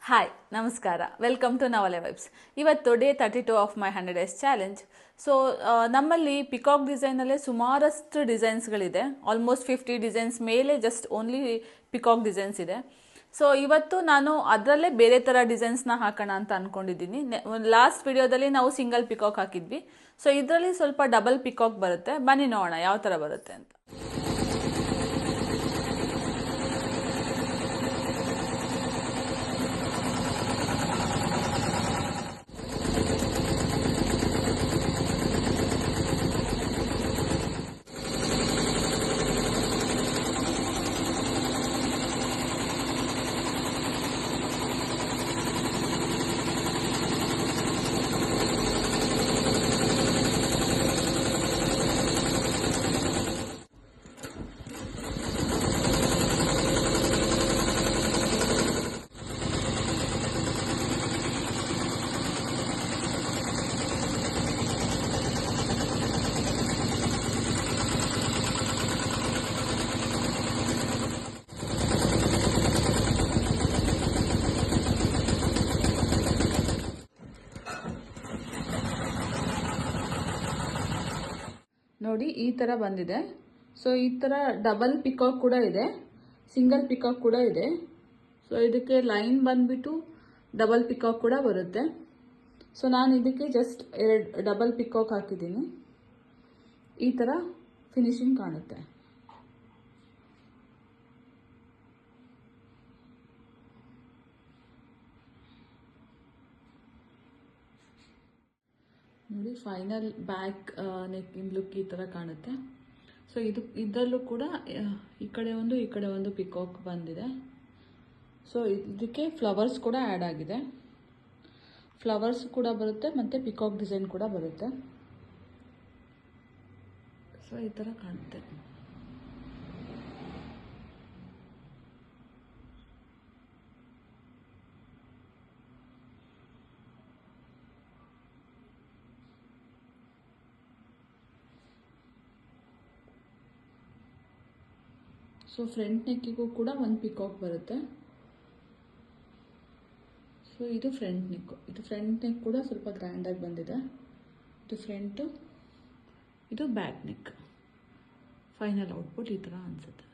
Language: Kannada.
ಹಾಯ್ ನಮಸ್ಕಾರ, ವೆಲ್ಕಮ್ ಟು ನವಲೆ ವೈಬ್ಸ್. ಇವತ್ತು day 32 of my 100 days challenge. So ನಮ್ಮಲ್ಲಿ ಪಿಕಾಕ್ ಡಿಸೈನಲ್ಲೇ ಸುಮಾರಷ್ಟು ಡಿಸೈನ್ಸ್ಗಳಿದೆ. ಆಲ್ಮೋಸ್ಟ್ 50 ಡಿಸೈನ್ಸ್ ಮೇಲೆ ಜಸ್ಟ್ ಓನ್ಲಿ ಪಿಕಾಕ್ ಡಿಸೈನ್ಸ್ ಇದೆ. ಸೊ ಇವತ್ತು ನಾನು ಅದರಲ್ಲೇ ಬೇರೆ ಥರ ಡಿಸೈನ್ಸ್ನ ಹಾಕೋಣ ಅಂತ ಅಂದ್ಕೊಂಡಿದ್ದೀನಿ. ಲಾಸ್ಟ್ ವಿಡಿಯೋದಲ್ಲಿ ನಾವು ಸಿಂಗಲ್ ಪಿಕಾಕ್ ಹಾಕಿದ್ವಿ. ಸೊ ಇದರಲ್ಲಿ ಸ್ವಲ್ಪ ಡಬಲ್ ಪಿಕಾಕ್ ಬರುತ್ತೆ. ಬನ್ನಿ ನೋಡೋಣ ಯಾವ ಥರ ಬರುತ್ತೆ ಅಂತ. ನೋಡಿ ಈ ಥರ ಬಂದಿದೆ. ಸೊ ಈ ಥರ ಡಬಲ್ ಪಿಕಾಕ್ ಕೂಡ ಇದೆ, ಸಿಂಗಲ್ ಪಿಕಾಕ್ ಕೂಡ ಇದೆ. ಸೊ ಇದಕ್ಕೆ ಲೈನ್ ಬಂದ್ಬಿಟ್ಟು ಡಬಲ್ ಪಿಕಾಕ್ ಕೂಡ ಬರುತ್ತೆ. ಸೊ ನಾನು ಇದಕ್ಕೆ ಜಸ್ಟ್ ಡಬಲ್ ಪಿಕಾಕ್ ಹಾಕಿದ್ದೀನಿ. ಈ ಥರ ಫಿನಿಶಿಂಗ್ ಕಾಣುತ್ತೆ. ನೋಡಿ ಫೈನಲ್ ಬ್ಯಾಕ್ ನೆಕ್ಕಿನ ಲುಕ್ ಈ ಥರ ಕಾಣುತ್ತೆ. ಸೊ ಇದರಲ್ಲೂ ಕೂಡ ಈ ಕಡೆ ಒಂದು ಪಿಕಾಕ್ ಬಂದಿದೆ. ಸೊ ಇದಕ್ಕೆ ಫ್ಲವರ್ಸ್ ಕೂಡ ಆ್ಯಡ್ ಆಗಿದೆ. ಫ್ಲವರ್ಸ್ ಕೂಡ ಬರುತ್ತೆ ಮತ್ತು ಪಿಕಾಕ್ ಡಿಸೈನ್ ಕೂಡ ಬರುತ್ತೆ. ಸೊ ಈ ಥರ ಕಾಣುತ್ತೆ. ಸೊ ಫ್ರಂಟ್ ನೆಕ್ಕಿಗೂ ಕೂಡ ಒಂದು ಪಿಕಾಕ್ ಬರುತ್ತೆ. ಸೊ ಇದು ಫ್ರಂಟ್ ನೆಕ್ಕು. ಇದು ಫ್ರಂಟ್ ನೆಕ್ ಕೂಡ ಸ್ವಲ್ಪ ಗ್ರ್ಯಾಂಡಾಗಿ ಬಂದಿದೆ. ಇದು ಫ್ರಂಟು, ಇದು ಬ್ಯಾಕ್ ನೆಕ್. ಫೈನಲ್ ಔಟ್ಪುಟ್ ಈ ಥರ ಅನಿಸುತ್ತೆ.